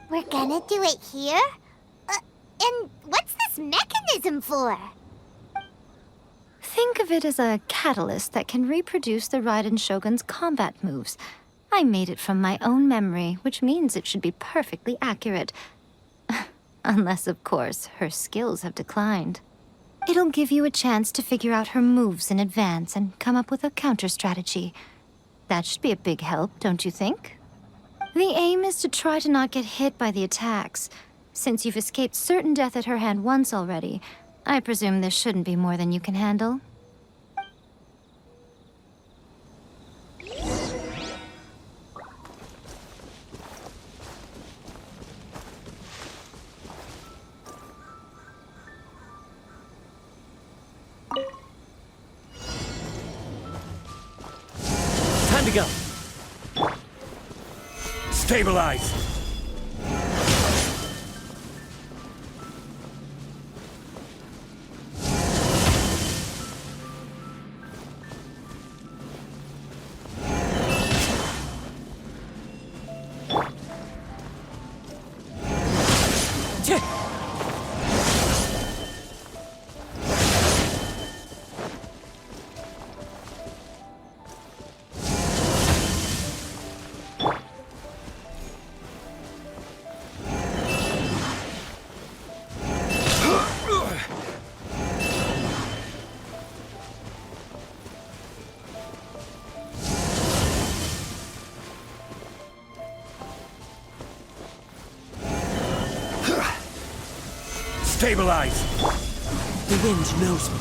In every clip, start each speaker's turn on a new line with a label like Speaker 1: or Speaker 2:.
Speaker 1: We're gonna do it here? And what's this mechanism for?
Speaker 2: Think of it as a catalyst that can reproduce the Raiden Shogun's combat moves. I made it from my own memory, which means it should be perfectly accurate. Unless, of course, her skills have declined. It'll give you a chance to figure out her moves in advance and come up with a counter-strategy. That should be a big help, don't you think? The aim is to try to not get hit by the attacks. Since you've escaped certain death at her hand once already, I presume this shouldn't be more than you can handle.
Speaker 3: Time to go. Stabilize. Stabilize! The wind knows me.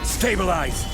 Speaker 3: Stabilize!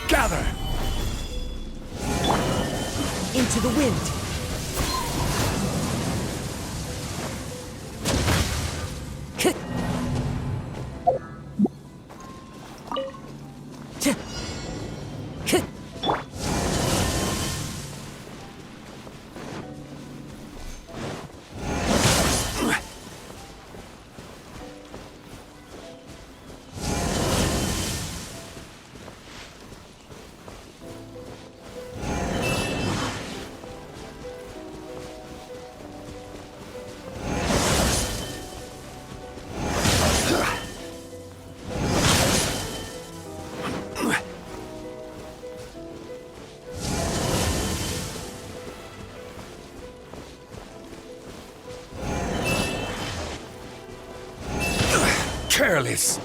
Speaker 3: Gather!
Speaker 4: Into the wind!
Speaker 3: Careless!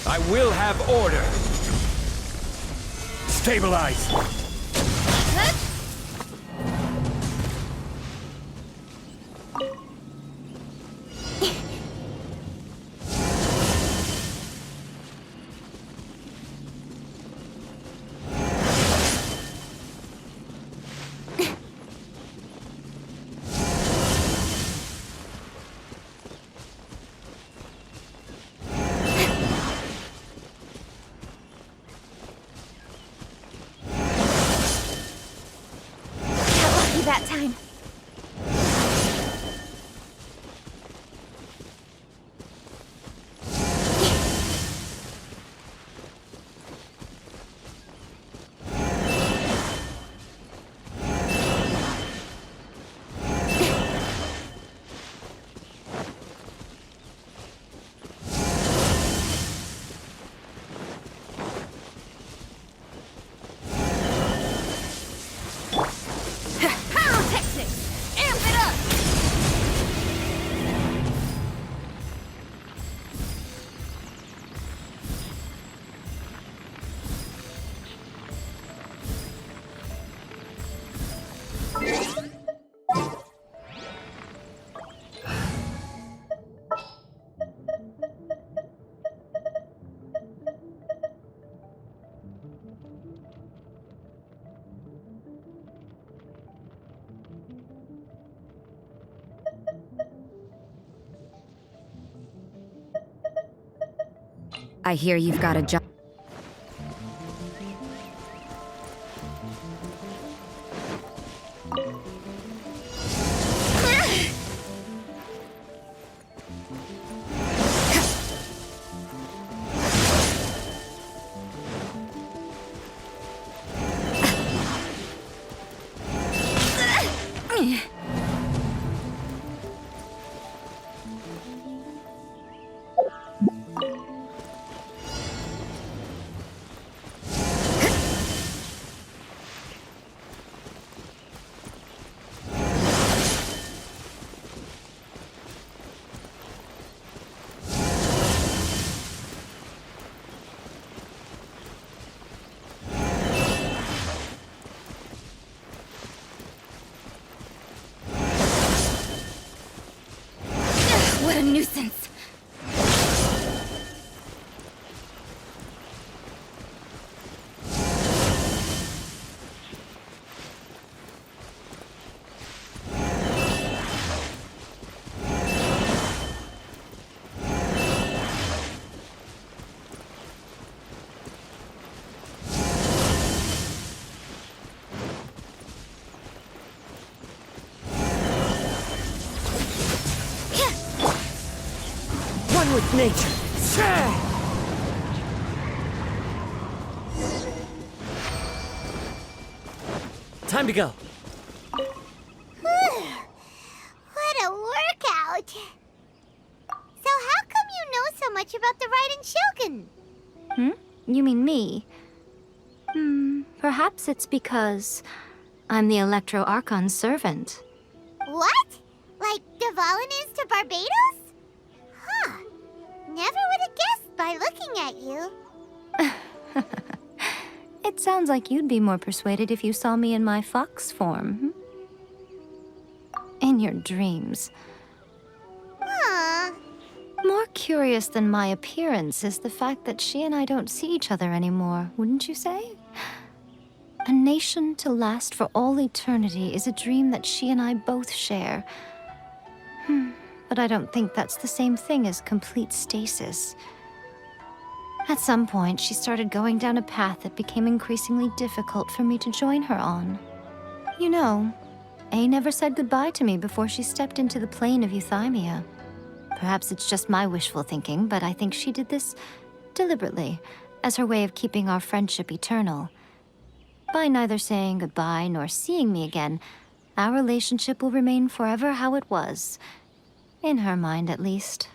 Speaker 3: I will have order! Stabilize!
Speaker 1: That time.
Speaker 5: I hear you've got a job.
Speaker 1: What a nuisance.
Speaker 4: One with nature. Time to go.
Speaker 1: What a workout. So how come you know so much about the Raiden Shogun?
Speaker 2: You mean me? Perhaps it's because I'm the Electro Archon's servant.
Speaker 1: What? Like Devalin is to Barbados? Huh. Never would have guessed by looking at you.
Speaker 2: It sounds like you'd be more persuaded if you saw me in my fox form. In your dreams.
Speaker 1: Aw.
Speaker 2: More curious than my appearance is the fact that she and I don't see each other anymore, wouldn't you say? A nation to last for all eternity is a dream that she and I both share. But I don't think that's the same thing as complete stasis. At some point, she started going down a path that became increasingly difficult for me to join her on. You know, A never said goodbye to me before she stepped into the plane of euthymia. Perhaps it's just my wishful thinking, but I think she did this deliberately, as her way of keeping our friendship eternal. By neither saying goodbye nor seeing me again, our relationship will remain forever how it was. In her mind, at least.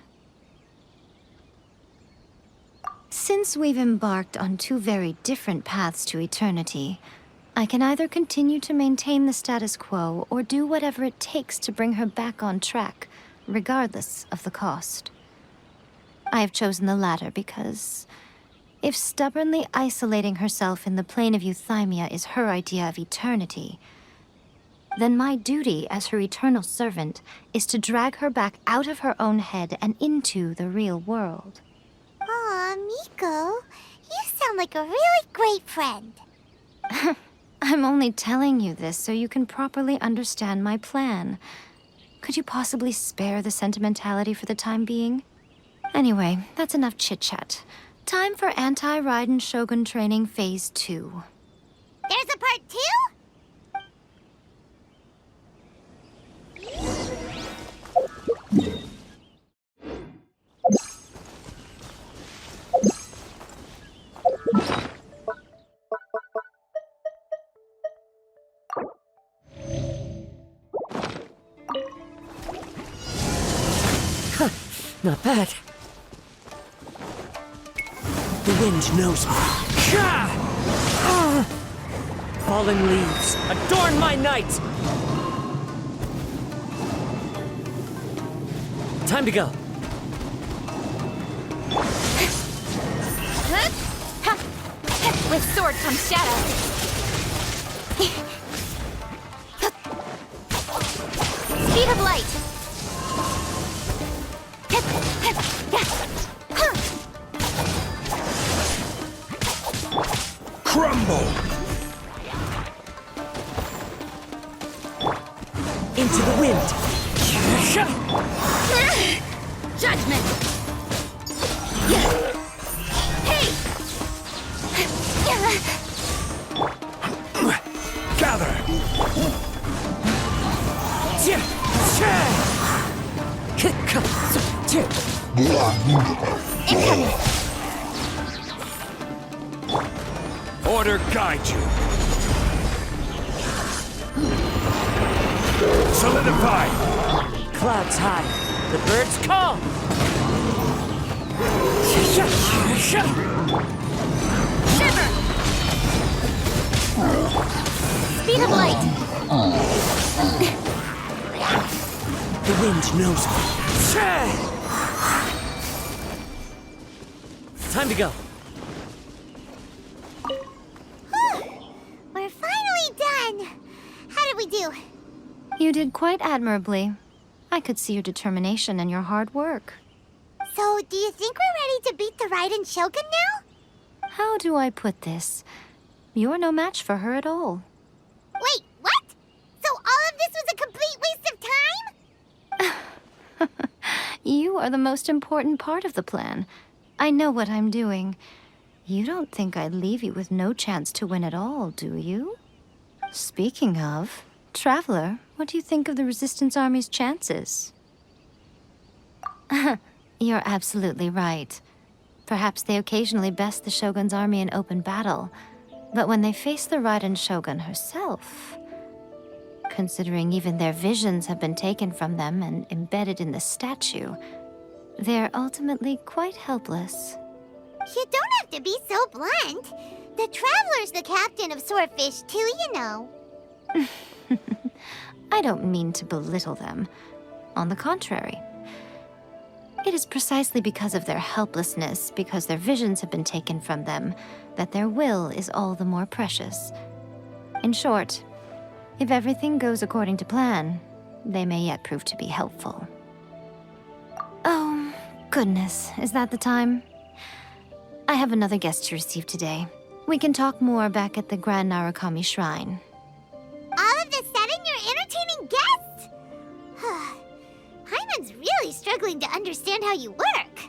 Speaker 2: Since we've embarked on two very different paths to eternity, I can either continue to maintain the status quo or do whatever it takes to bring her back on track, regardless of the cost. I have chosen the latter because if stubbornly isolating herself in the plane of euthymia is her idea of eternity, then my duty as her eternal servant is to drag her back out of her own head and into the real world.
Speaker 1: Aw, Miko, you sound like a really great friend.
Speaker 2: I'm only telling you this so you can properly understand my plan. Could you possibly spare the sentimentality for the time being? Anyway, that's enough chit-chat. Time for Anti-Raiden Shogun Training Phase 2.
Speaker 1: There's a part 2?
Speaker 4: Not bad. The wind knows me. Fallen leaves, adorn my night! Time to go.
Speaker 1: With sword comes shadow. Speed of light.
Speaker 3: Crumble!
Speaker 4: Into the wind.
Speaker 1: Judgment. Hey.
Speaker 3: Gather! Order guide you. Solidify!
Speaker 4: Clouds high, the birds call.
Speaker 1: Shiver. Speed of light.
Speaker 4: The wind knows me. Time to go.
Speaker 1: We're finally done. How did we do?
Speaker 2: You did quite admirably. I could see your determination and your hard work.
Speaker 1: So, do you think we're ready to beat the Raiden Shogun now?
Speaker 2: How do I put this? You're no match for her at all.
Speaker 1: Wait, what? So all of this was a complete waste of time?
Speaker 2: You are the most important part of the plan. I know what I'm doing. You don't think I'd leave you with no chance to win at all, do you? Speaking of, Traveler, what do you think of the Resistance Army's chances? You're absolutely right. Perhaps they occasionally best the Shogun's army in open battle, but when they face the Raiden Shogun herself, considering even their visions have been taken from them and embedded in the statue, they're ultimately quite helpless.
Speaker 1: You don't have to be so blunt. The Traveler's the captain of Swordfish too, you know.
Speaker 2: I don't mean to belittle them. On the contrary. It is precisely because of their helplessness, because their visions have been taken from them, that their will is all the more precious. In short, if everything goes according to plan, they may yet prove to be helpful. Oh, goodness, is that the time? I have another guest to receive today. We can talk more back at the Grand Narukami Shrine.
Speaker 1: All of this sudden, you're entertaining guests? Hyman's really struggling to understand how you work.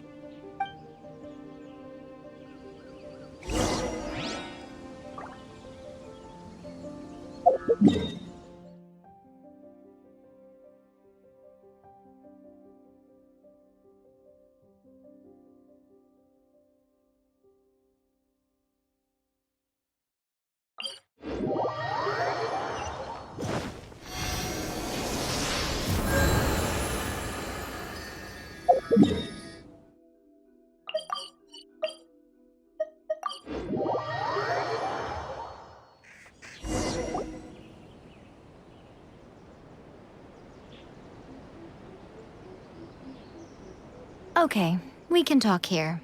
Speaker 2: Okay, we can talk here.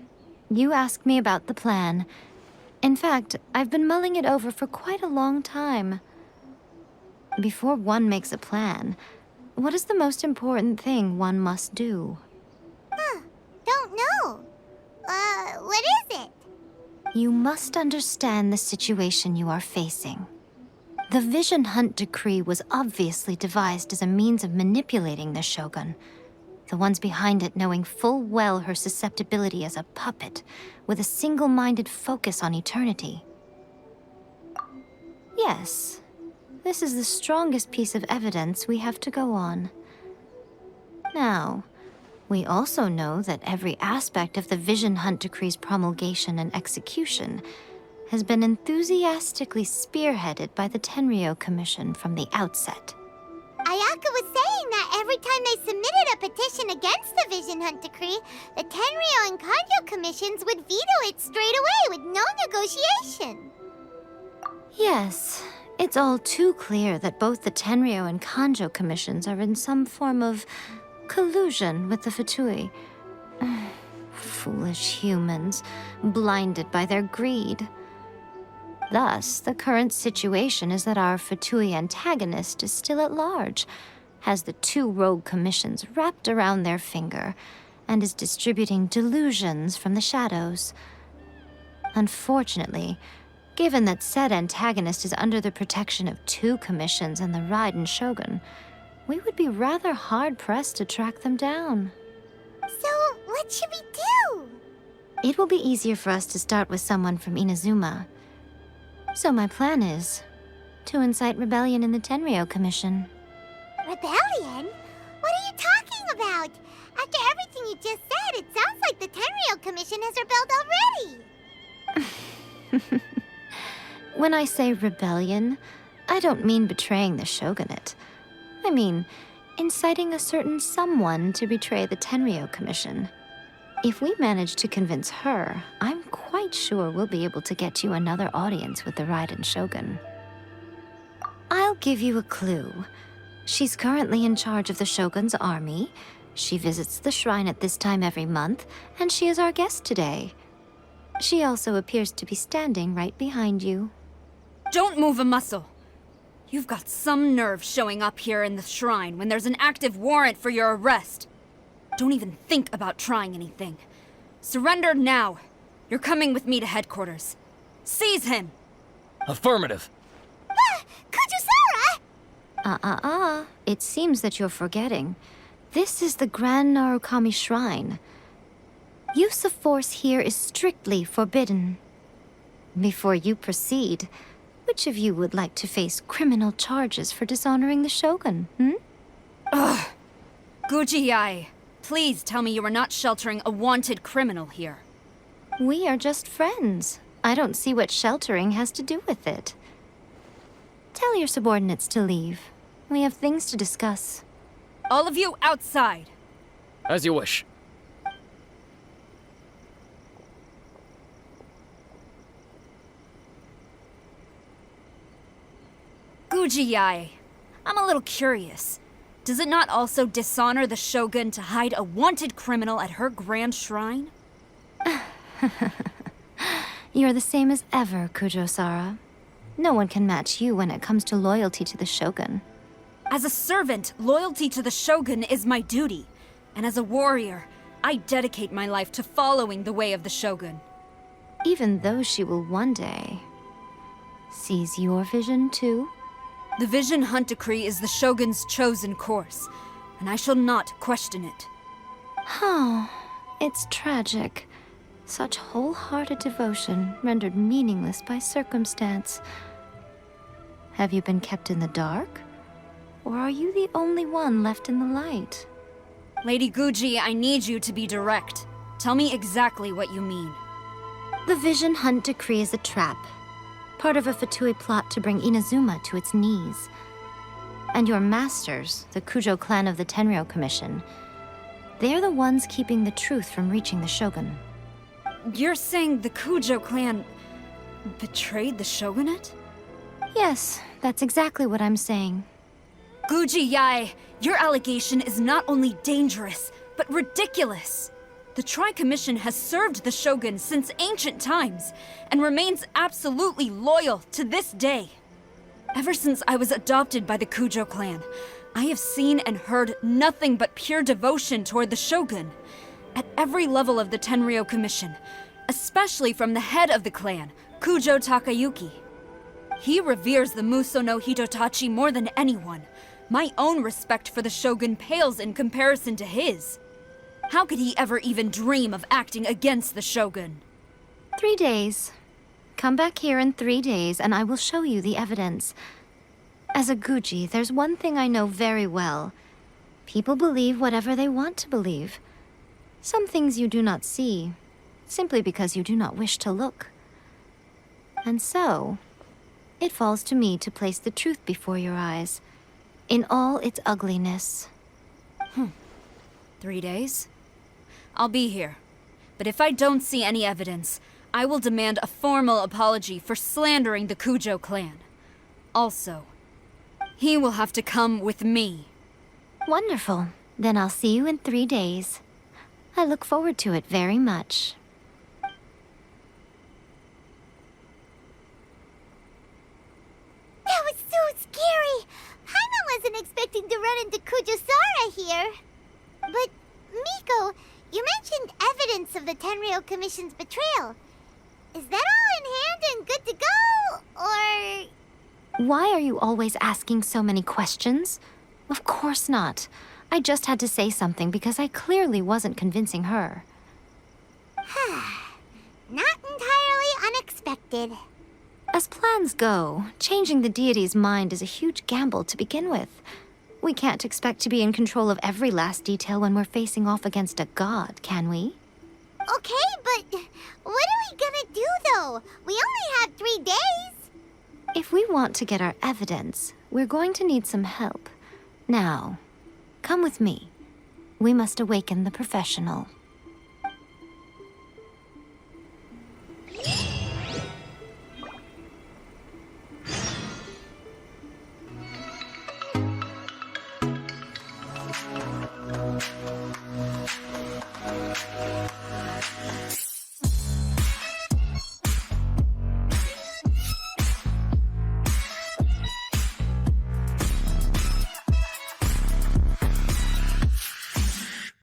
Speaker 2: You asked me about the plan. In fact, I've been mulling it over for quite a long time. Before one makes a plan, what is the most important thing one must do?
Speaker 1: Don't know. What is it?
Speaker 2: You must understand the situation you are facing. The Vision Hunt Decree was obviously devised as a means of manipulating the Shogun. The ones behind it knowing full well her susceptibility as a puppet, with a single-minded focus on eternity. Yes, this is the strongest piece of evidence we have to go on. Now, we also know that every aspect of the Vision Hunt Decree's promulgation and execution has been enthusiastically spearheaded by the Tenryo Commission from the outset.
Speaker 1: Ayaka was saying that every time they submitted a petition against the Vision Hunt Decree, the Tenryo and Kanjo commissions would veto it straight away with no negotiation.
Speaker 2: Yes, it's all too clear that both the Tenryo and Kanjo commissions are in some form of collusion with the Fatui. Foolish humans, blinded by their greed. Thus, the current situation is that our Fatui antagonist is still at large, has the two rogue commissions wrapped around their finger, and is distributing delusions from the shadows. Unfortunately, given that said antagonist is under the protection of two commissions and the Raiden Shogun, we would be rather hard-pressed to track them down.
Speaker 1: So, what should we do?
Speaker 2: It will be easier for us to start with someone from Inazuma. So my plan is to incite rebellion in the Tenryo Commission.
Speaker 1: Rebellion? What are you talking about? After everything you just said, it sounds like the Tenryo Commission has rebelled already.
Speaker 2: When I say rebellion, I don't mean betraying the shogunate. I mean inciting a certain someone to betray the Tenryo Commission. If we manage to convince her, I'm quite sure we'll be able to get you another audience with the Raiden Shogun. I'll give you a clue. She's currently in charge of the Shogun's army. She visits the shrine at this time every month, and she is our guest today. She also appears to be standing right behind you.
Speaker 5: Don't move a muscle. You've got some nerve showing up here in the shrine when there's an active warrant for your arrest. Don't even think about trying anything. Surrender now. You're coming with me to headquarters. Seize him!
Speaker 3: Affirmative.
Speaker 1: Kujo Sara!
Speaker 2: It seems that you're forgetting. This is the Grand Narukami Shrine. Use of force here is strictly forbidden. Before you proceed, which of you would like to face criminal charges for dishonoring the Shogun,
Speaker 5: Ugh. Guji Yae, please tell me you are not sheltering a wanted criminal here.
Speaker 2: We are just friends. I don't see what sheltering has to do with it. Tell your subordinates to leave. We have things to discuss.
Speaker 5: All of you outside.
Speaker 3: As you wish.
Speaker 5: Guji Yae, I'm a little curious. Does it not also dishonor the Shogun to hide a wanted criminal at her grand shrine?
Speaker 2: You're the same as ever, Kujo Sara. No one can match you when it comes to loyalty to the Shogun.
Speaker 5: As a servant, loyalty to the Shogun is my duty. And as a warrior, I dedicate my life to following the way of the Shogun.
Speaker 2: Even though she will one day seize your vision too?
Speaker 5: The Vision Hunt Decree is the Shogun's chosen course, and I shall not question it.
Speaker 2: Oh, it's tragic. Such wholehearted devotion rendered meaningless by circumstance. Have you been kept in the dark? Or are you the only one left in the light?
Speaker 5: Lady Guji, I need you to be direct. Tell me exactly what you mean.
Speaker 2: The Vision Hunt Decree is a trap. Part of a Fatui plot to bring Inazuma to its knees. And your masters, the Kujo clan of the Tenryo Commission, they're the ones keeping the truth from reaching the Shogun.
Speaker 5: You're saying the Kujo clan... Betrayed the shogunate?
Speaker 2: Yes, that's exactly what I'm saying.
Speaker 5: Guji Yae, your allegation is not only dangerous, but ridiculous. The Tri-Commission has served the shogun since ancient times, and remains absolutely loyal to this day. Ever since I was adopted by the Kujo clan, I have seen and heard nothing but pure devotion toward the shogun. At every level of the Tenryo Commission, especially from the head of the clan, Kujo Takayuki. He reveres the Muso no Hitotachi more than anyone. My own respect for the shogun pales in comparison to his. How could he ever even dream of acting against the shogun?
Speaker 2: 3 days. Come back here in 3 days and I will show you the evidence. As a Guji, there's one thing I know very well. People believe whatever they want to believe. Some things you do not see, simply because you do not wish to look. And so, it falls to me to place the truth before your eyes, in all its ugliness.
Speaker 5: 3 days? I'll be here. But if I don't see any evidence, I will demand a formal apology for slandering the Kujo clan. Also, he will have to come with me.
Speaker 2: Wonderful. Then I'll see you in 3 days. I look forward to it very much.
Speaker 1: That was so scary! Paimon wasn't expecting to run into Kujo Sara here. But, Miko, you mentioned evidence of the Tenryo Commission's betrayal. Is that all in hand and good to go, or...?
Speaker 2: Why are you always asking so many questions? Of course not. I just had to say something because I clearly wasn't convincing her.
Speaker 1: Not entirely unexpected.
Speaker 2: As plans go, changing the deity's mind is a huge gamble to begin with. We can't expect to be in control of every last detail when we're facing off against a god, can we?
Speaker 1: Okay, but what are we gonna do, though? We only have 3 days.
Speaker 2: If we want to get our evidence, we're going to need some help. Now, come with me. We must awaken the professional.